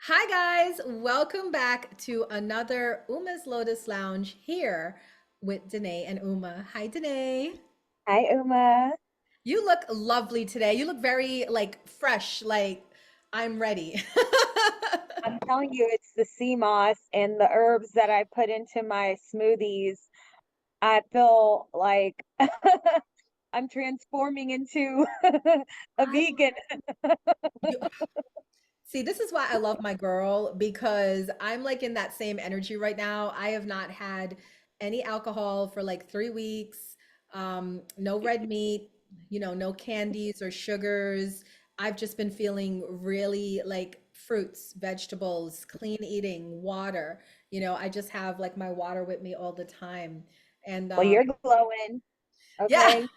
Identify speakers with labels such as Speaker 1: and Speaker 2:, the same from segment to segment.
Speaker 1: Hi, guys. Welcome back to another Uma's Lotus Lounge here with Danae and Uma. Hi, Danae.
Speaker 2: Hi, Uma.
Speaker 1: You look lovely today. You look very fresh, like I'm ready.
Speaker 2: I'm telling you, it's the sea moss and the herbs that I put into my smoothies. I feel like I'm transforming into a
Speaker 1: I
Speaker 2: vegan.
Speaker 1: you, See, this is why I love my girl because I'm like in that same energy right now. I have not had any alcohol for like 3 weeks, no red meat, no candies or sugars. I've just been feeling really like fruits, vegetables, clean eating, water. I just have like my water with me all the time. And
Speaker 2: Well, you're glowing,
Speaker 1: yeah.
Speaker 2: okay?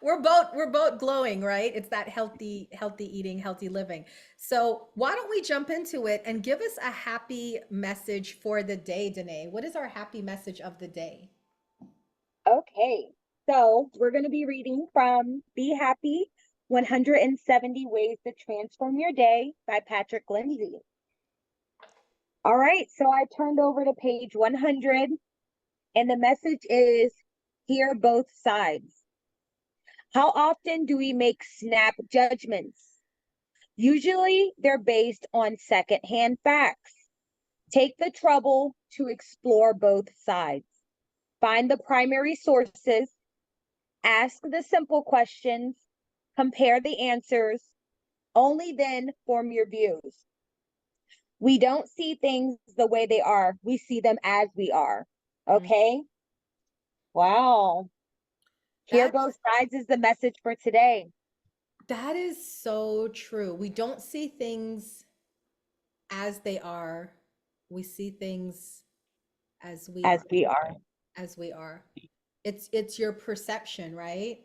Speaker 1: We're both glowing, right? It's that healthy eating, healthy living. So why don't we jump into it and give us a happy message for the day, Danae? What is our happy message of the day?
Speaker 2: Okay. So we're going to be reading from Be Happy 170 Ways to Transform Your Day by Patrick Lindsay. All right. So I turned over to page 100, and the message is hear both sides. How often do we make snap judgments? Usually they're based on secondhand facts. Take the trouble to explore both sides. Find the primary sources, ask the simple questions, compare the answers, only then form your views. We don't see things the way they are, we see them as we are.
Speaker 1: Mm.
Speaker 2: Okay? Wow. Hear
Speaker 1: That
Speaker 2: both sides is the message for today.
Speaker 1: that is so true. We don't see things as they are. We see things as we
Speaker 2: As
Speaker 1: are,
Speaker 2: we are.
Speaker 1: as we are. It's your perception, right?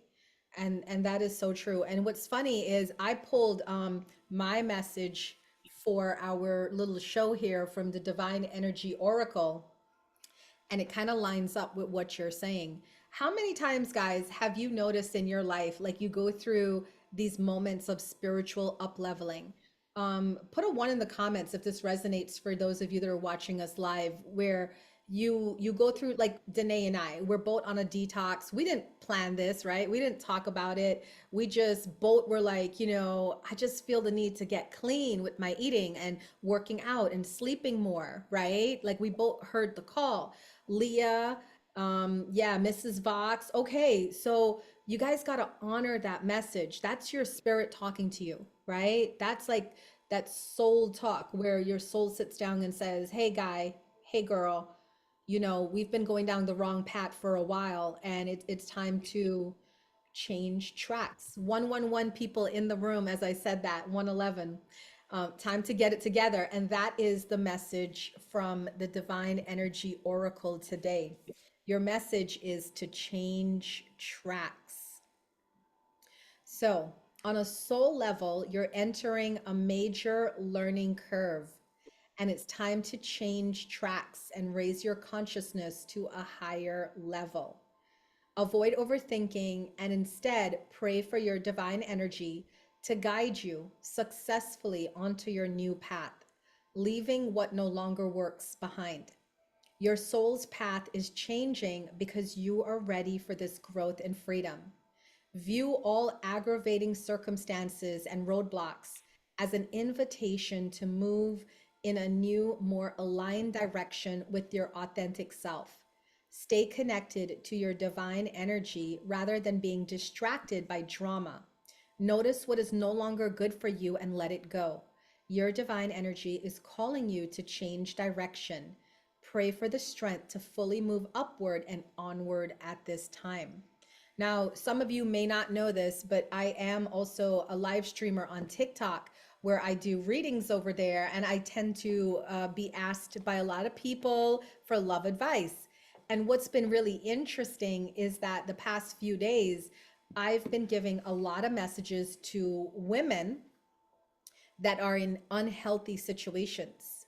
Speaker 1: And that is so true. And what's funny is I pulled my message for our little show here from the Divine Energy Oracle, and it kind of lines up with what you're saying. How many times, guys, have you noticed in your life, like you go through these moments of spiritual up leveling? Put a one in the comments if this resonates for those of you that are watching us live, where you go through like Danae and I, we're both on a detox. We didn't plan this, right? We didn't talk about it. We just both were like, I just feel the need to get clean with my eating and working out and sleeping more, right? Like we both heard the call. Leah, yeah, Mrs. Vox. Okay, so you guys got to honor that message. That's your spirit talking to you, right? That's like that soul talk where your soul sits down and says, "Hey guy, hey girl, we've been going down the wrong path for a while and it's time to change tracks." 111 people in the room as I said that, 111. Time to get it together. And that is the message from the Divine Energy Oracle today. Your message is to change tracks. So, on a soul level, you're entering a major learning curve, and it's time to change tracks and raise your consciousness to a higher level. Avoid overthinking and instead pray for your divine energy to guide you successfully onto your new path, leaving what no longer works behind. Your soul's path is changing because you are ready for this growth and freedom. View all aggravating circumstances and roadblocks as an invitation to move in a new, more aligned direction with your authentic self. Stay connected to your divine energy rather than being distracted by drama. Notice what is no longer good for you and let it go. Your divine energy is calling you to change direction. Pray for the strength to fully move upward and onward at this time. Now, some of you may not know this, but I am also a live streamer on TikTok where I do readings over there, and I tend to be asked by a lot of people for love advice. And what's been really interesting is that the past few days, I've been giving a lot of messages to women that are in unhealthy situations.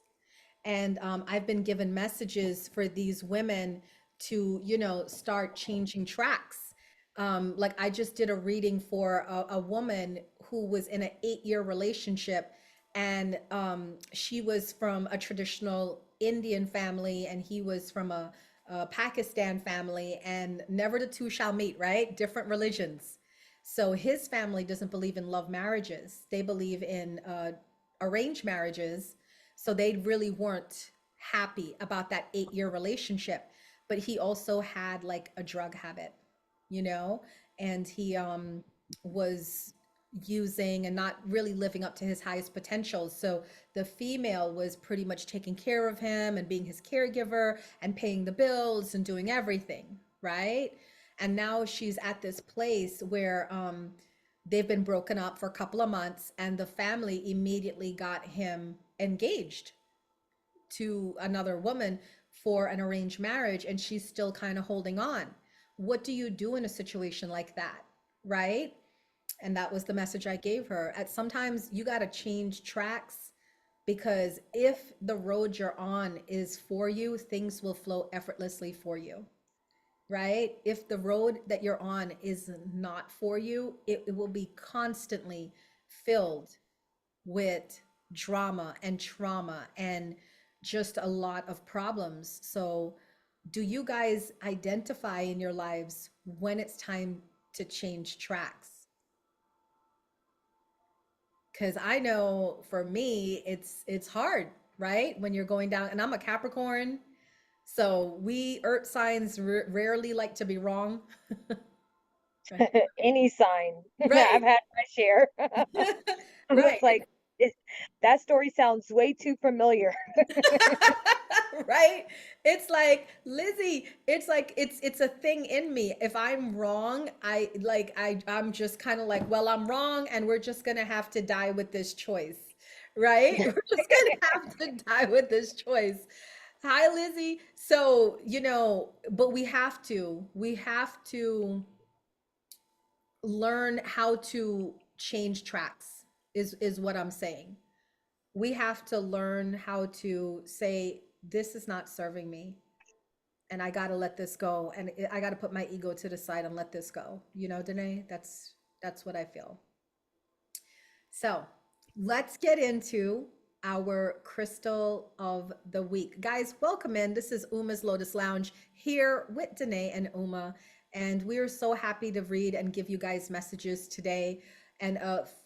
Speaker 1: And I've been given messages for these women to, start changing tracks. Like I just did a reading for a woman who was in an 8-year relationship, And she was from a traditional Indian family, and he was from a Pakistan family, and never the two shall meet, right? Different religions. So his family doesn't believe in love marriages. They believe in arranged marriages. So they really weren't happy about that 8-year relationship. But he also had like a drug habit, you know, and he was using and not really living up to his highest potential. So the female was pretty much taking care of him and being his caregiver and paying the bills and doing everything, right? And now she's at this place where they've been broken up for a couple of months, and the family immediately got him engaged to another woman for an arranged marriage, and she's still kind of holding on. What do you do in a situation like that, right? And that was the message I gave her. At sometimes you got to change tracks, because if the road you're on is for you, things will flow effortlessly for you, right? If the road that you're on is not for you, it will be constantly filled with drama and trauma and just a lot of problems. So, do you guys identify in your lives when it's time to change tracks? Because I know for me, it's hard, right? When you're going down, and I'm a Capricorn, so we earth signs rarely like to be wrong. Right.
Speaker 2: Any sign. I've
Speaker 1: Right.
Speaker 2: had my share. I'm
Speaker 1: Right.
Speaker 2: just like, it, that story sounds way too familiar.
Speaker 1: Right? It's like, Lizzie, it's like it's a thing in me. If I'm wrong, I'm just kind of like, well, I'm wrong, and we're just gonna have to die with this choice. Right? We're just gonna have to die with this choice. Hi, Lizzie. So, but we have to learn how to change tracks, is what I'm saying. We have to learn how to say, this is not serving me, and I got to let this go, and I got to put my ego to the side and let this go. Danae, that's what I feel. So let's get into our crystal of the week. Guys, welcome in. This is Uma's Lotus Lounge here with Danae and Uma. And we are so happy to read and give you guys messages today, and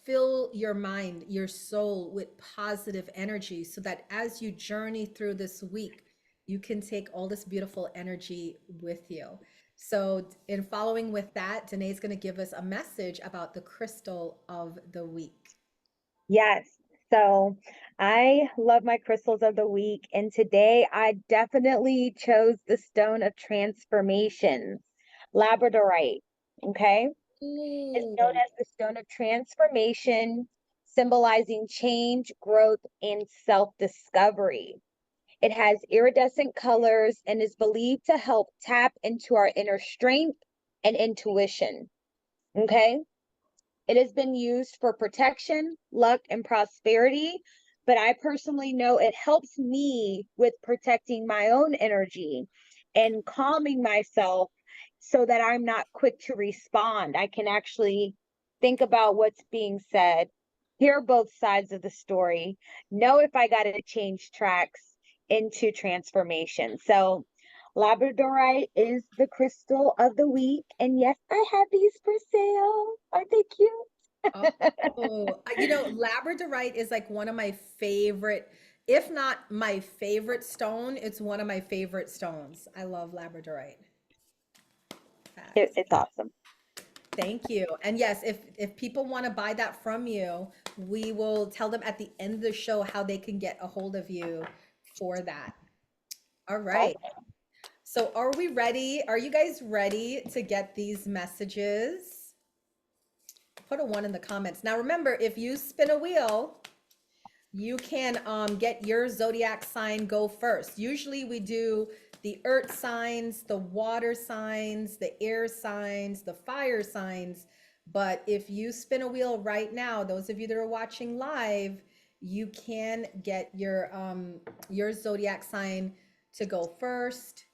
Speaker 1: fill your mind, your soul with positive energy, so that as you journey through this week, you can take all this beautiful energy with you. So, in following with that, Danae is going to give us a message about the crystal of the week.
Speaker 2: Yes. So I love my crystals of the week. And today I definitely chose the stone of transformation, labradorite. Okay. It's known
Speaker 1: Ooh.
Speaker 2: as the stone of transformation, symbolizing change, growth, and self-discovery. It has iridescent colors and is believed to help tap into our inner strength and intuition. Okay. It has been used for protection, luck, and prosperity, but I personally know it helps me with protecting my own energy and calming myself so that I'm not quick to respond. I can actually think about what's being said, hear both sides of the story, know if I got to change tracks into transformation. So, Labradorite is the crystal of the week. And yes, I have these for sale. Aren't they cute?
Speaker 1: Oh, labradorite is like one of my favorite, if not my favorite stone, it's one of my favorite stones. I love labradorite. Facts.
Speaker 2: It's awesome.
Speaker 1: Thank you. And yes, if people want to buy that from you, we will tell them at the end of the show how they can get a hold of you for that. All right.
Speaker 2: Awesome.
Speaker 1: So are we ready? Are you guys ready to get these messages? Put a one in the comments. Now remember, if you spin a wheel, you can get your zodiac sign go first. Usually we do the earth signs, the water signs, the air signs, the fire signs. But if you spin a wheel right now, those of you that are watching live, you can get your zodiac sign to go first,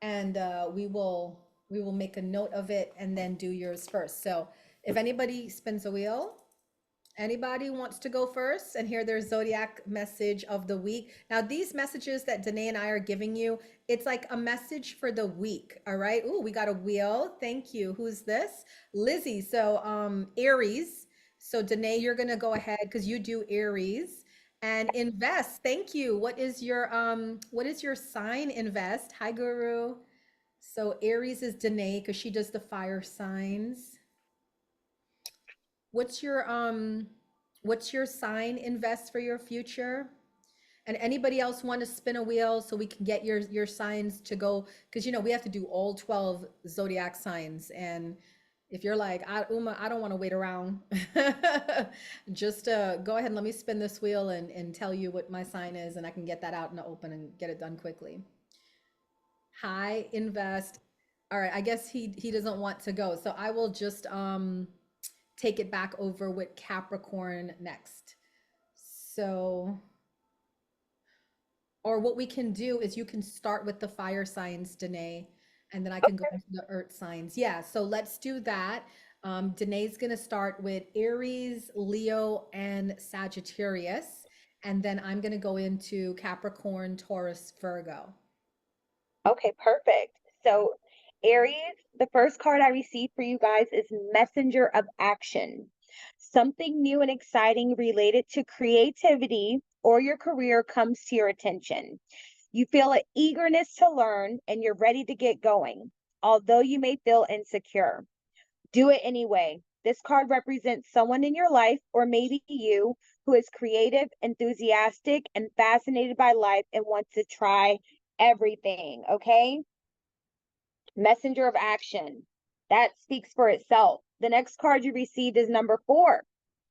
Speaker 1: and we will make a note of it and then do yours first. So if anybody spins a wheel, Anybody wants to go first and hear their zodiac message of the week? Now, these messages that Danae and I are giving you, it's like a message for the week. All right. Oh, we got a wheel. Thank you. Who's this? Lizzie. So, Aries. So, Danae, you're gonna go ahead because you do Aries and invest. Thank you. What is your sign? Invest. Hi, Guru. So, Aries is Danae because she does the fire signs. What's your sign invest for your future? And anybody else want to spin a wheel so we can get your signs to go? Because we have to do all 12 zodiac signs. And if you're like, Uma, I don't want to wait around, just go ahead and let me spin this wheel and tell you what my sign is, and I can get that out in the open and get it done quickly. Hi, invest. All right, I guess he doesn't want to go. So I will just take it back over with Capricorn next. So, or what we can do is you can start with the fire signs, Danae, and then I can go
Speaker 2: Okay.
Speaker 1: into the earth signs. Yeah, so let's do that. Danae's going to start with Aries, Leo, and Sagittarius. And then I'm going to go into Capricorn, Taurus, Virgo.
Speaker 2: Okay, perfect. So, Aries, the first card I received for you guys is Messenger of Action. Something new and exciting related to creativity or your career comes to your attention. You feel an eagerness to learn and you're ready to get going, although you may feel insecure. Do it anyway. This card represents someone in your life, or maybe you, who is creative, enthusiastic, and fascinated by life and wants to try everything. Okay. Messenger of Action. That speaks for itself. The next card you received is number 4,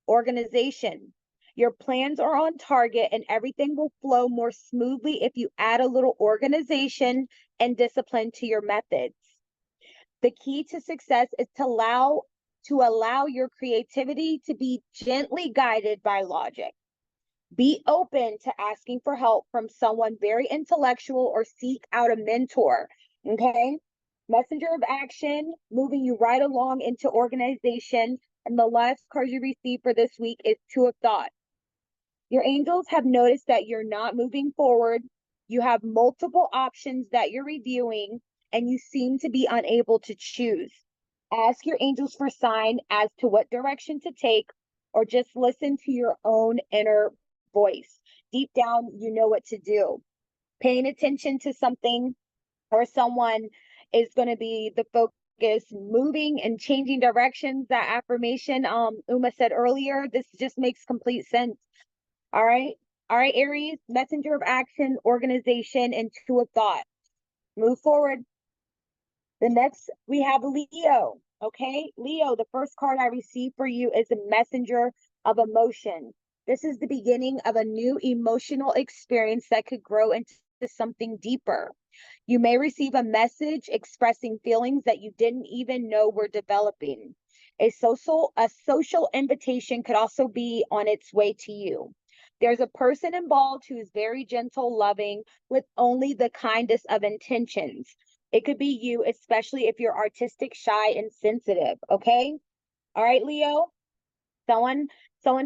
Speaker 2: Organization. Your plans are on target and everything will flow more smoothly if you add a little organization and discipline to your methods. The key to success is to allow your creativity to be gently guided by logic. Be open to asking for help from someone very intellectual or seek out a mentor. Okay. Messenger of Action, moving you right along into organization. And the last card you receive for this week is Two of Thoughts. Your angels have noticed that you're not moving forward. You have multiple options that you're reviewing, and you seem to be unable to choose. Ask your angels for sign as to what direction to take, or just listen to your own inner voice. Deep down, you know what to do. Paying attention to something or someone is going to be the focus. Moving and changing directions, that affirmation Uma said earlier, this just makes complete sense. All right. All right, Aries, Messenger of Action, Organization, and Two of Thought. Move forward. The next, we have Leo. Okay, Leo, the first card I received for you is a Messenger of Emotion. This is the beginning of a new emotional experience that could grow into something deeper. You may receive a message expressing feelings that you didn't even know were developing. A social invitation could also be on its way to you. There's a person involved who is very gentle, loving, with only the kindest of intentions. It could be you, especially if you're artistic, shy, and sensitive. Okay. All right, Leo. Someone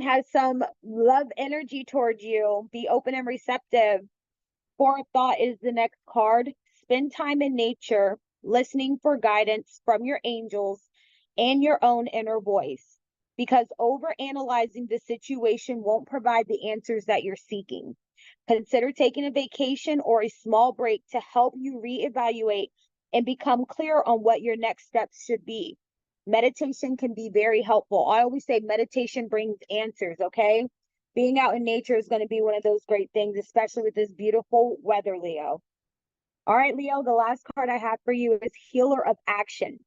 Speaker 2: has some love energy towards you. Be open and receptive. Four of Thought is the next card. Spend time in nature, listening for guidance from your angels and your own inner voice, because overanalyzing the situation won't provide the answers that you're seeking. Consider taking a vacation or a small break to help you reevaluate and become clear on what your next steps should be. Meditation can be very helpful. I always say meditation brings answers, okay? Being out in nature is going to be one of those great things, especially with this beautiful weather, Leo. All right, Leo, the last card I have for you is Healer of Action.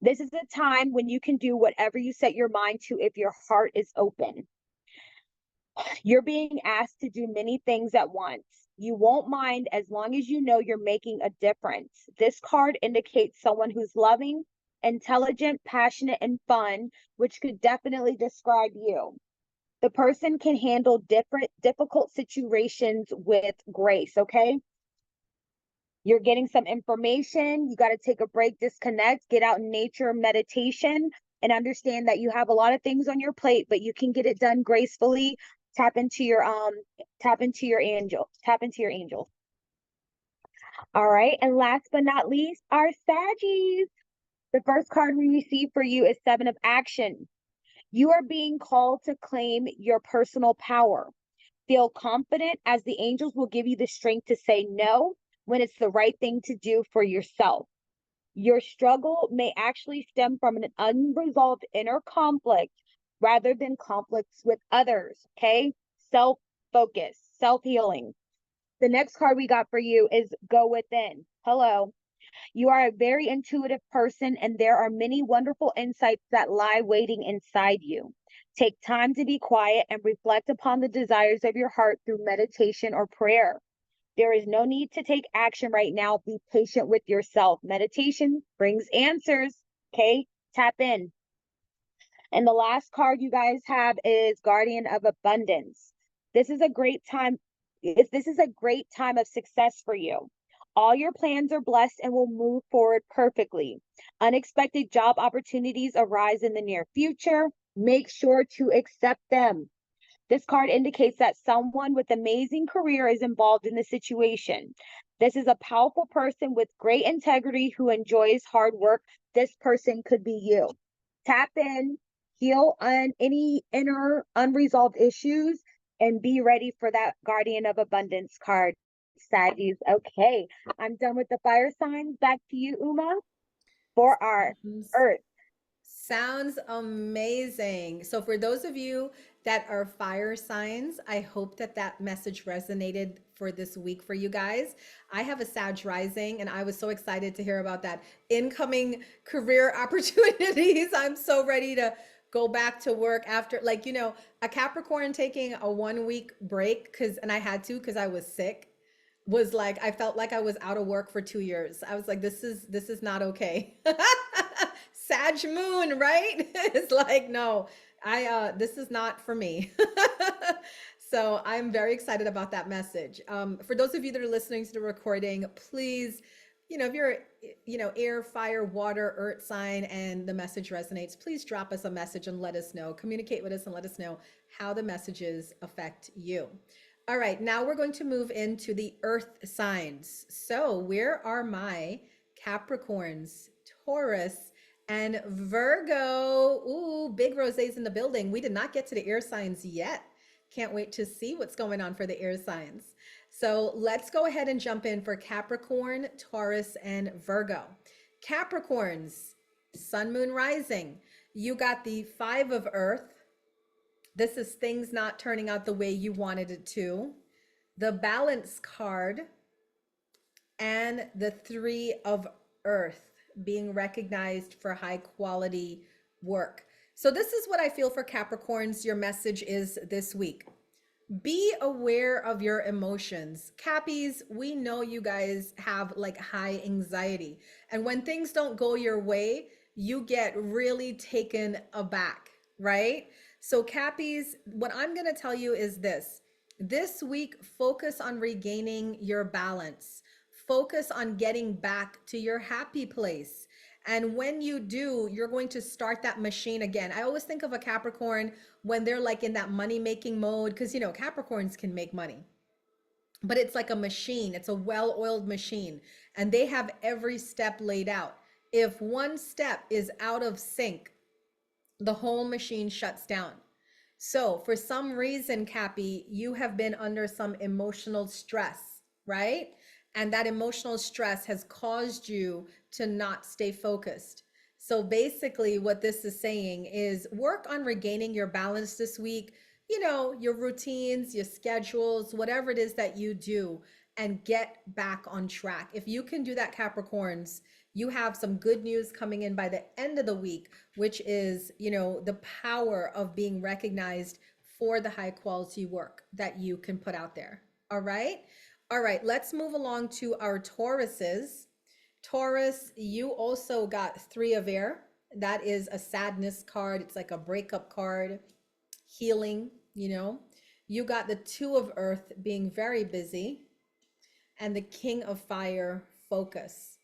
Speaker 2: This is a time when you can do whatever you set your mind to if your heart is open. You're being asked to do many things at once. You won't mind as long as you know you're making a difference. This card indicates someone who's loving, intelligent, passionate, and fun, which could definitely describe you. The person can handle difficult situations with grace, okay? You're getting some information. You got to take a break, disconnect, get out in nature, meditation. and understand that you have a lot of things on your plate, but you can get it done gracefully. Tap into your tap into your angel. All right, and last but not least, our Saggies. The first card we receive for you is Seven of Action. You are being called to claim your personal power. Feel confident, as the angels will give you the strength to say no when it's the right thing to do for yourself. Your struggle may actually stem from an unresolved inner conflict rather than conflicts with others. Okay. Self focus, self healing. The next card we got for you is Go Within. Hello. You are a very intuitive person, and there are many wonderful insights that lie waiting inside you. Take time to be quiet and reflect upon the desires of your heart through meditation or prayer. There is no need to take action right now. Be patient with yourself. Meditation brings answers. Okay, tap in. And the last card you guys have is Guardian of Abundance. This is a great time. This is a great time of success for you. All your plans are blessed and will move forward perfectly. Unexpected job opportunities arise in the near future. Make sure to accept them. This card indicates that someone with amazing career is involved in the situation. This is a powerful person with great integrity who enjoys hard work. This person could be you. Tap in, heal on any inner unresolved issues, and be ready for that Guardian of Abundance card, Saggies. Okay, I'm done with the fire signs. Back to you, Uma, for our Earth.
Speaker 1: Sounds amazing. So for those of you that are fire signs, I hope that that message resonated for this week for you guys. I have a Sag rising, and I was so excited to hear about that incoming career opportunities. I'm so ready to go back to work after, like, a Capricorn taking a 1 week break, and I had to because I was sick, was like, I felt like I was out of work for 2 years. I was like, this is not okay. Sag moon, right? It's like, no, this is not for me. So I'm very excited about that message. For those of you that are listening to the recording, please, if you're, air, fire, water, earth sign, and the message resonates, please drop us a message and let us know. Communicate with us and let us know how the messages affect you. All right, now we're going to move into the earth signs. So where are my Capricorns, Taurus, and Virgo? Ooh, big rosés in the building. We did not get to the air signs yet. Can't wait to see what's going on for the air signs. So let's go ahead and jump in for Capricorn, Taurus, and Virgo. Capricorns, sun, moon, rising. You got the 5 of earth. This is things not turning out the way you wanted it to. The balance card and the 3 of earth, being recognized for high quality work. So this is what I feel for Capricorns. Your message is this week. Be aware of your emotions. Cappies, we know you guys have like high anxiety. And when things don't go your way, you get really taken aback, right? So Cappies, what I'm going to tell you is this week, focus on regaining your balance. Focus on getting back to your happy place. And when you do, you're going to start that machine again. I always think of a Capricorn when they're like in that money making mode, because Capricorns can make money, but it's like a machine. It's a well-oiled machine, and they have every step laid out. If one step is out of sync, the whole machine shuts down. So for some reason, Cappy, you have been under some emotional stress, right? And that emotional stress has caused you to not stay focused. So basically what this is saying is work on regaining your balance this week, your routines, your schedules, whatever it is that you do, and get back on track. If you can do that, Capricorns, you have some good news coming in by the end of the week, which is, the power of being recognized for the high quality work that you can put out there. All right. All right. Let's move along to our Tauruses. Taurus, you also got 3 of air. That is a sadness card. It's like a breakup card, healing, You got the 2 of earth, being very busy, and the King of fire, focus.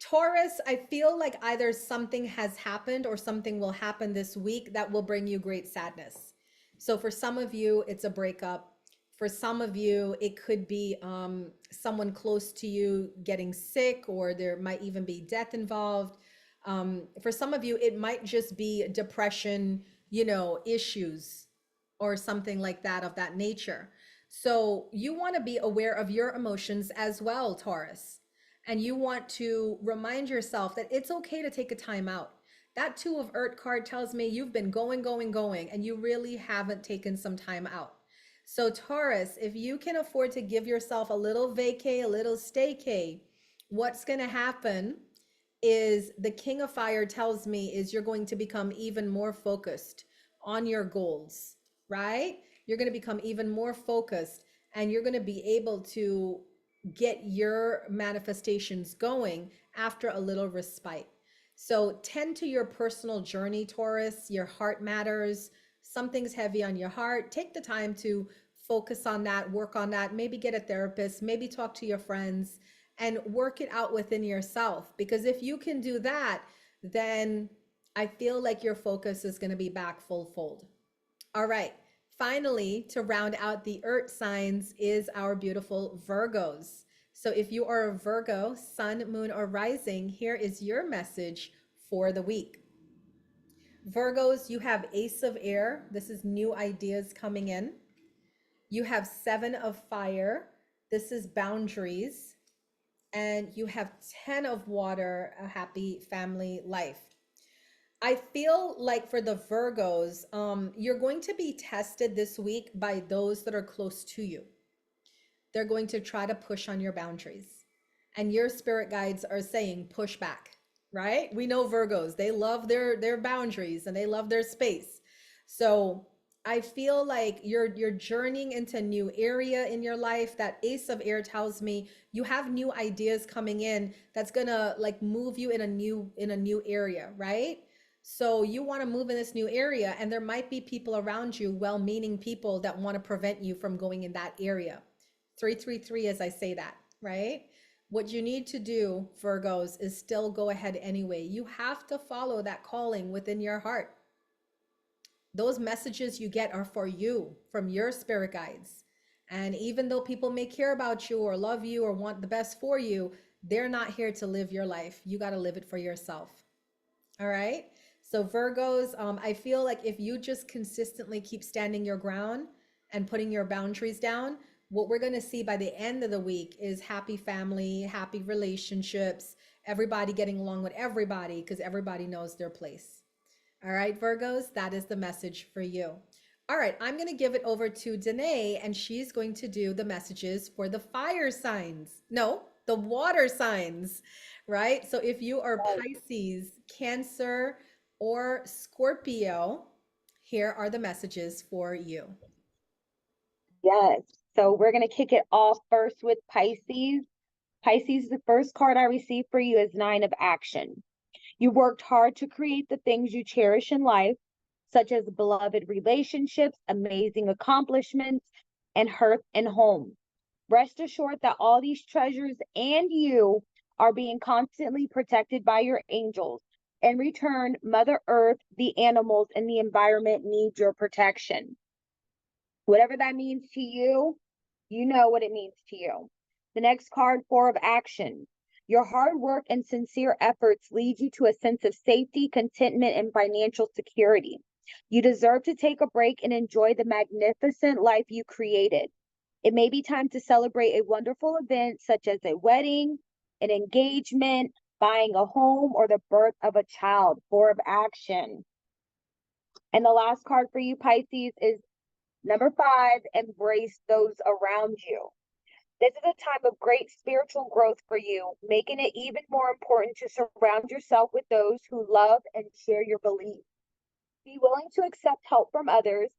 Speaker 1: Taurus, I feel like either something has happened or something will happen this week that will bring you great sadness. So for some of you, it's a breakup. For some of you, it could be someone close to you getting sick, or there might even be death involved. For some of you, it might just be depression, issues or something like that of that nature. So you want to be aware of your emotions as well, Taurus. And you want to remind yourself that it's okay to take a time out. That Two of Earth card tells me you've been going, going, going, and you really haven't taken some time out. So, Taurus, if you can afford to give yourself a little vacay, a little staycay, what's going to happen is the King of Fire tells me is you're going to become even more focused on your goals, right? You're going to become even more focused, and you're going to be able to get your manifestations going after a little respite. So tend to your personal journey, Taurus. Your heart matters. Something's heavy on your heart. Take the time to focus on that, work on that, maybe get a therapist, maybe talk to your friends and work it out within yourself. Because if you can do that, then I feel like your focus is going to be back full fold. All right. Finally, to round out the earth signs is our beautiful Virgos. So if you are a Virgo, sun, moon, or rising, here is your message for the week. Virgos, you have Ace of Air. This is new ideas coming in. You have Seven of Fire. This is boundaries. And you have 10 of Water, a happy family life. I feel like for the Virgos, you're going to be tested this week by those that are close to you. They're going to try to push on your boundaries. And your spirit guides are saying, push back, right? We know Virgos, they love their boundaries and they love their space. So I feel like you're journeying into a new area in your life. That Ace of Air tells me you have new ideas coming in that's gonna like move you in a new area, right? So you want to move in this new area, and there might be people around you, well-meaning people, that want to prevent you from going in that area. 333 as I say that, right? What you need to do, Virgos, is still go ahead anyway. You have to follow that calling within your heart. Those messages you get are for you, from your spirit guides. And even though people may care about you or love you or want the best for you, they're not here to live your life. You got to live it for yourself. All right. So Virgos, I feel like if you just consistently keep standing your ground and putting your boundaries down, what we're going to see by the end of the week is happy family, happy relationships, everybody getting along with everybody because everybody knows their place. All right, Virgos, that is the message for you. All right, I'm going to give it over to Danae, and she's going to do the messages for the fire signs. No, the water signs, right? So if you are Pisces, Cancer, or Scorpio, here are the messages for you.
Speaker 2: Yes. So we're going to kick it off first with Pisces. Pisces, the first card I received for you is Nine of Action. You worked hard to create the things you cherish in life, such as beloved relationships, amazing accomplishments, and hearth and home. Rest assured that all these treasures and you are being constantly protected by your angels. In return, Mother Earth, the animals, and the environment need your protection. Whatever that means to you, you know what it means to you. The next card, Four of Action. Your hard work and sincere efforts lead you to a sense of safety, contentment, and financial security. You deserve to take a break and enjoy the magnificent life you created. It may be time to celebrate a wonderful event such as a wedding, an engagement, buying a home, or the birth of a child. Four of Action. And the last card for you, Pisces, is number 5, embrace those around you. This is a time of great spiritual growth for you, making it even more important to surround yourself with those who love and share your beliefs. Be willing to accept help from others.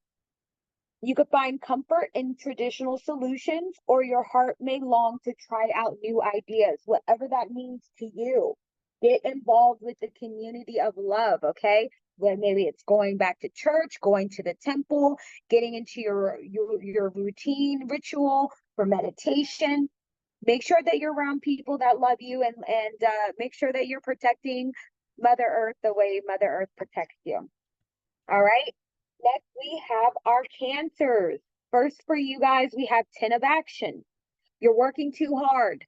Speaker 2: You could find comfort in traditional solutions, or your heart may long to try out new ideas, whatever that means to you. Get involved with the community of love, okay? Well, maybe it's going back to church, going to the temple, getting into your routine ritual for meditation. Make sure that you're around people that love you, and make sure that you're protecting Mother Earth the way Mother Earth protects you. All right. Next, we have our Cancers. First, for you guys, we have 10 of action. You're working too hard.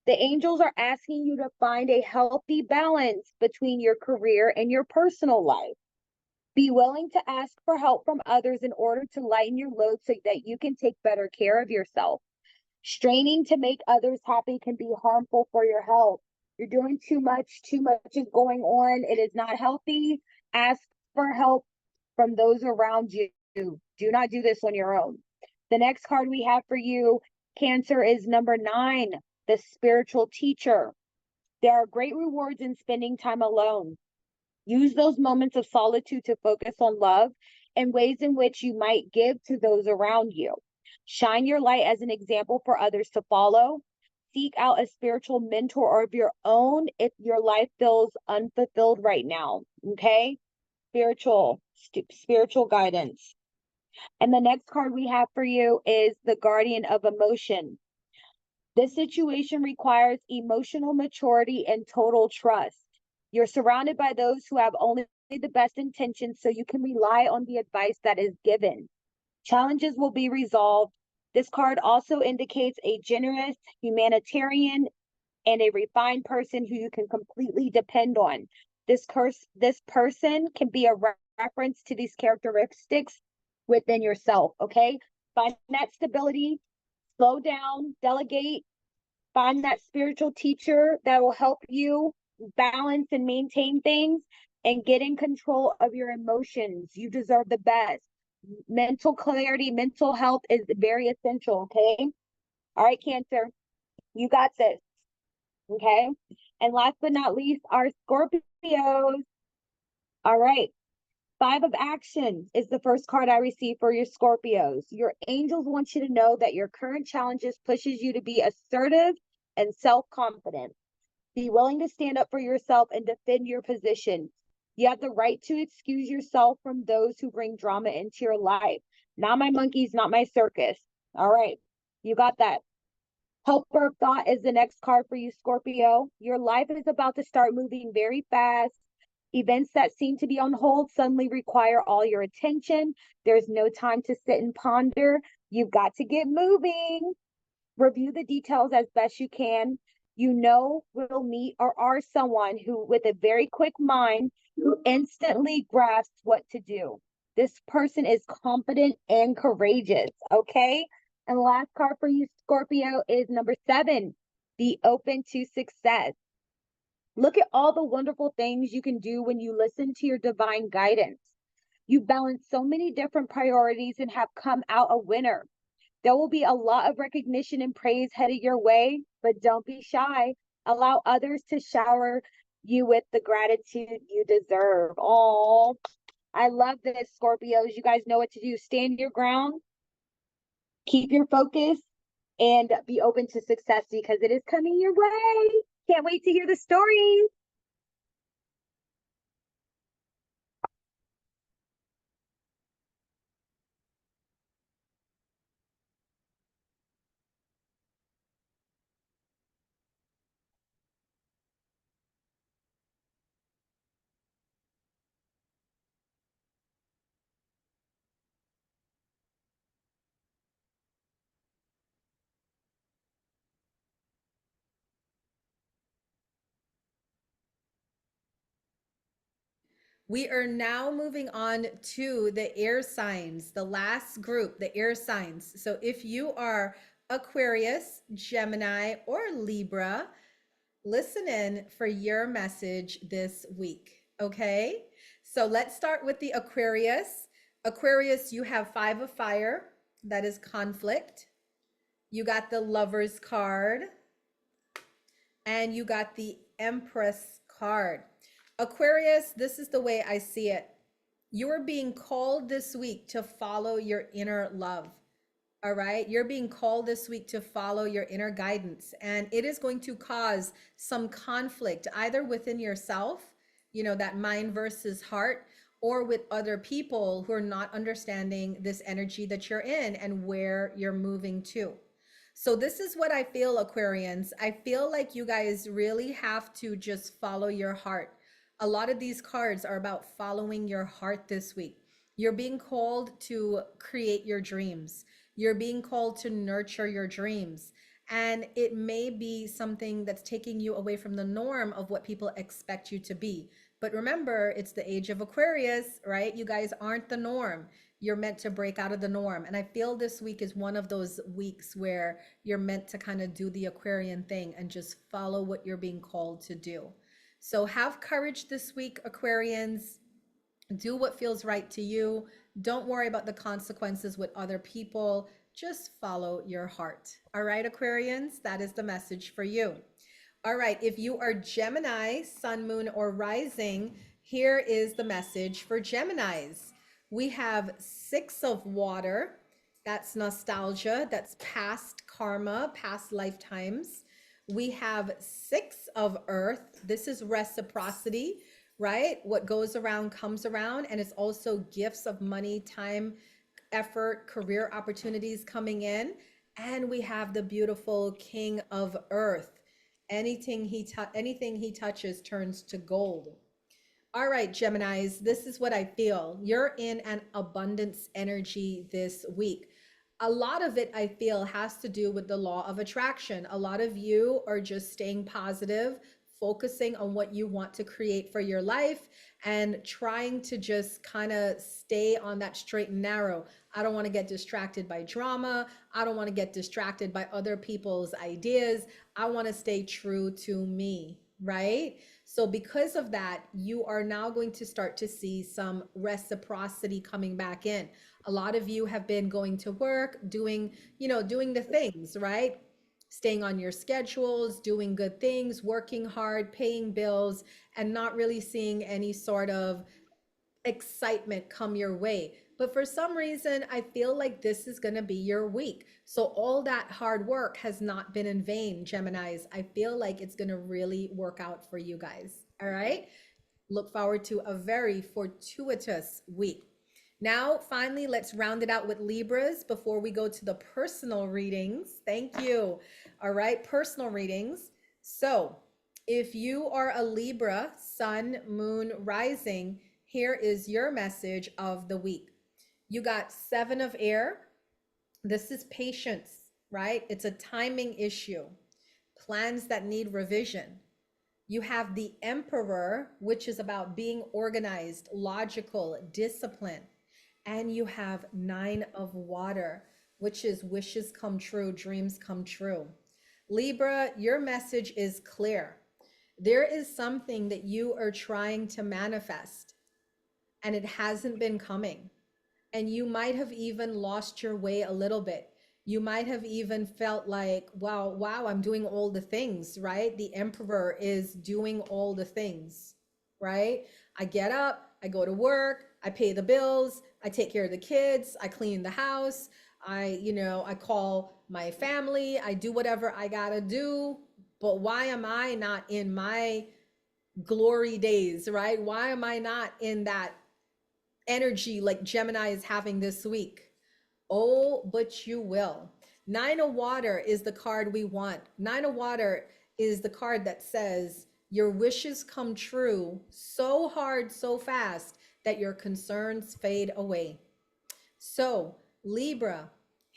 Speaker 2: The angels are asking you to find a healthy balance between your career and your personal life. Be willing to ask for help from others in order to lighten your load so that you can take better care of yourself. Straining to make others happy can be harmful for your health. You're doing too much is going on. It is not healthy. Ask for help from those around you. Do not do this on your own. The next card we have for you, Cancer, is number 9, the spiritual teacher. There are great rewards in spending time alone. Use those moments of solitude to focus on love and ways in which you might give to those around you. Shine your light as an example for others to follow. Seek out a spiritual mentor of your own if your life feels unfulfilled right now. Okay? Spiritual guidance. And the next card we have for you is the Guardian of Emotion. This situation requires emotional maturity and total trust. You're surrounded by those who have only the best intentions, so you can rely on the advice that is given. Challenges will be resolved. This card also indicates a generous, humanitarian, and a refined person who you can completely depend on. This person can be a reference to these characteristics within yourself, okay? Find that stability, slow down, delegate, find that spiritual teacher that will help you balance and maintain things, and get in control of your emotions. You deserve the best. Mental clarity, mental health is very essential, okay? All right, Cancer, you got this, okay? And last but not least, our Scorpios. All right. 5 of Action is the first card I received for your Scorpios. Your angels want you to know that your current challenges pushes you to be assertive and self-confident. Be willing to stand up for yourself and defend your position. You have the right to excuse yourself from those who bring drama into your life. Not my monkeys, not my circus. All right, you got that. Helper of Thought is the next card for you, Scorpio. Your life is about to start moving very fast. Events that seem to be on hold suddenly require all your attention. There's no time to sit and ponder. You've got to get moving. Review the details as best you can. You know, will meet or are someone who, with a very quick mind, who instantly grasps what to do. This person is confident and courageous, okay? And the last card for you, Scorpio, is number 7, be open to success. Look at all the wonderful things you can do when you listen to your divine guidance. You balance so many different priorities and have come out a winner. There will be a lot of recognition and praise headed your way, but don't be shy. Allow others to shower you with the gratitude you deserve. Oh, I love this, Scorpios. You guys know what to do. Stand your ground, keep your focus, and be open to success because it is coming your way. Can't wait to hear the stories.
Speaker 1: We are now moving on to the air signs, the last group, the air signs. So if you are Aquarius, Gemini, or Libra, listen in for your message this week. Okay. So let's start with the Aquarius. Aquarius, you have 5 of fire. That is conflict. You got the Lovers card. And you got the Empress card. Aquarius, this is the way I see it. You are being called this week to follow your inner love. All right. You're being called this week to follow your inner guidance. And it is going to cause some conflict either within yourself, that mind versus heart, or with other people who are not understanding this energy that you're in and where you're moving to. So this is what I feel, Aquarians. I feel like you guys really have to just follow your heart. A lot of these cards are about following your heart this week. You're being called to create your dreams. You're being called to nurture your dreams. And it may be something that's taking you away from the norm of what people expect you to be. But remember, it's the age of Aquarius, right? You guys aren't the norm. You're meant to break out of the norm. And I feel this week is one of those weeks where you're meant to kind of do the Aquarian thing and just follow what you're being called to do. So have courage this week, Aquarians. Do what feels right to you. Don't worry about the consequences with other people. Just follow your heart. All right, Aquarians, that is the message for you. All right, if you are Gemini, Sun, Moon, or Rising, here is the message for Geminis. We have 6 of water. That's nostalgia. That's past karma, past lifetimes. We have 6 of earth. This is reciprocity, right? What goes around comes around. And it's also gifts of money, time, effort, career opportunities coming in. And we have the beautiful King of Earth. Anything he touches turns to gold. All right, Geminis, this is what I feel. You're in an abundance energy this week. A lot of it, I feel, has to do with the law of attraction. A lot of you are just staying positive, focusing on what you want to create for your life, and trying to just kind of stay on that straight and narrow. I don't want to get distracted by drama. I don't want to get distracted by other people's ideas. I want to stay true to me, right? So because of that, you are now going to start to see some reciprocity coming back in. A lot of you have been going to work, doing the things, right? Staying on your schedules, doing good things, working hard, paying bills, and not really seeing any sort of excitement come your way. But for some reason, I feel like this is going to be your week. So all that hard work has not been in vain, Geminis. I feel like it's going to really work out for you guys. All right. Look forward to a very fortuitous week. Now, finally, let's round it out with Libras before we go to the personal readings. Thank you. All right, personal readings. So if you are a Libra, Sun, Moon, Rising, here is your message of the week. You got 7 of air. This is patience, right? It's a timing issue. Plans that need revision. You have the Emperor, which is about being organized, logical, disciplined. And you have 9 of water, which is wishes come true, dreams come true. Libra, your message is clear. There is something that you are trying to manifest, and it hasn't been coming. And you might have even lost your way a little bit. You might have even felt like, wow, I'm doing all the things, right? The Emperor is doing all the things, right? I get up, I go to work, I pay the bills, I take care of the kids, I clean the house, I call my family, I do whatever I gotta do. But why am I not in my glory days, right? Why am I not in that energy like Gemini is having this week? Oh, but you will. 9 of water is the card we want. 9 of water is the card that says your wishes come true so hard, so fast that your concerns fade away. So Libra,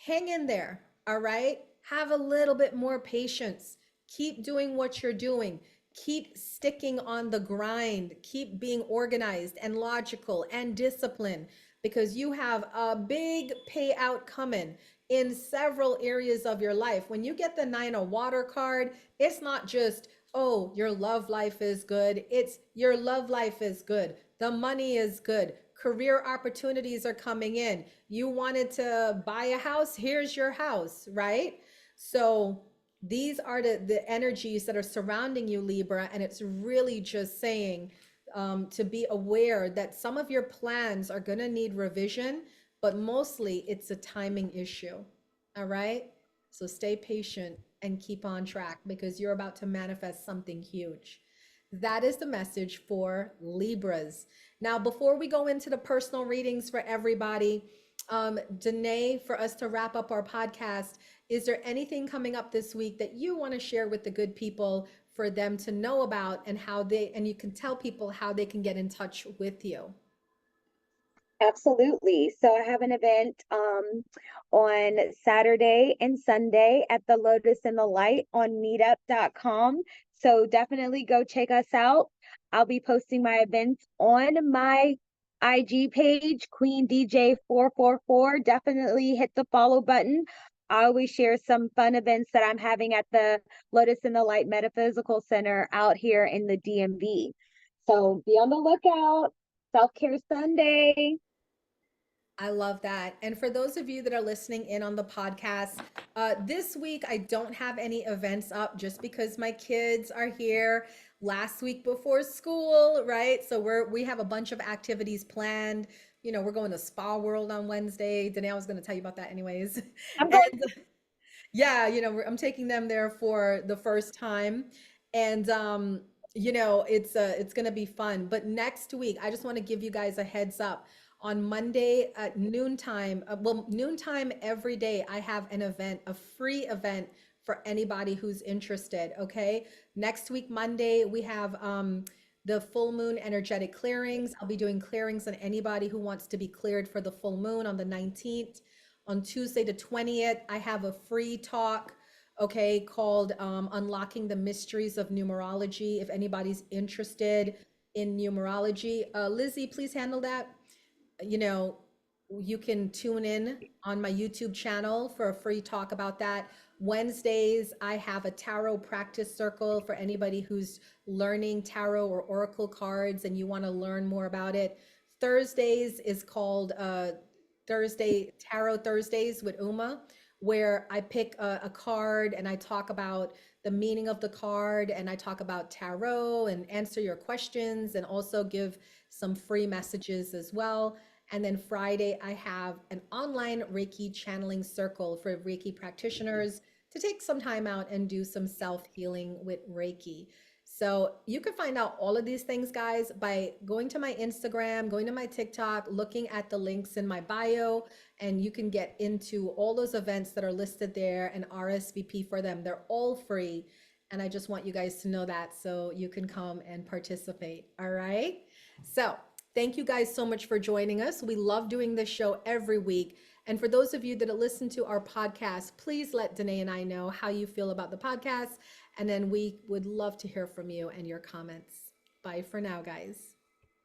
Speaker 1: hang in there. All right. Have a little bit more patience. Keep doing what you're doing. Keep sticking on the grind. Keep being organized and logical and disciplined, because you have a big payout coming in several areas of your life. When you get the 9 of water card, it's not just, oh, your love life is good. It's your love life is good. The money is good. Career opportunities are coming in. You wanted to buy a house, here's your house, right? So these are the energies that are surrounding you, Libra, and it's really just saying to be aware that some of your plans are going to need revision, but mostly it's a timing issue. All right. So stay patient and keep on track, because you're about to manifest something huge. That is the message for Libras. Now, before we go into the personal readings for everybody, Danae, for us to wrap up our podcast, is there anything coming up this week that you want to share with the good people for them to know about and how they, and you can tell people how they can get in touch with you?
Speaker 2: Absolutely. So I have an event on Saturday and Sunday at the Lotus in the Light on meetup.com. So definitely go check us out. I'll be posting my events on my IG page, Queen DJ 444. Definitely hit the follow button. I always share some fun events that I'm having at the Lotus in the Light Metaphysical Center out here in the DMV. So be on the lookout. Self Care Sunday.
Speaker 1: I love that. And for those of you that are listening in on the podcast, this week I don't have any events up just because my kids are here last week before school, right? So we have a bunch of activities planned. You know, we're going to Spa World on Wednesday. Danae was going to tell you about that anyways.
Speaker 2: I'm going.
Speaker 1: And yeah, you know, I'm taking them there for the first time, and you know, it's gonna be fun. But next week, I just want to give you guys a heads up. On Monday at noontime, well, noontime every day, I have an event, a free event for anybody who's interested. Okay, next week Monday we have the full moon energetic clearings. I'll be doing clearings on anybody who wants to be cleared for the full moon on the 19th. On Tuesday the 20th, I have a free talk, okay, called Unlocking the Mysteries of Numerology. If anybody's interested in numerology, Lizzie, please handle that. You know, you can tune in on my YouTube channel for a free talk about that. Wednesdays, I have a tarot practice circle for anybody who's learning tarot or oracle cards and you want to learn more about it. Thursdays is called Thursday Tarot Thursdays with Uma, where I pick a card and I talk about the meaning of the card and I talk about tarot and answer your questions and also give some free messages as well. And then Friday, I have an online Reiki channeling circle for Reiki practitioners to take some time out and do some self-healing with Reiki. So you can find out all of these things, guys, by going to my Instagram, going to my TikTok, looking at the links in my bio, and you can get into all those events that are listed there and RSVP for them. They're all free. And I just want you guys to know that so you can come and participate. All right. So thank you guys so much for joining us. We love doing this show every week. And for those of you that listen to our podcast, please let Danae and I know how you feel about the podcast. And then we would love to hear from you and your comments. Bye for now, guys.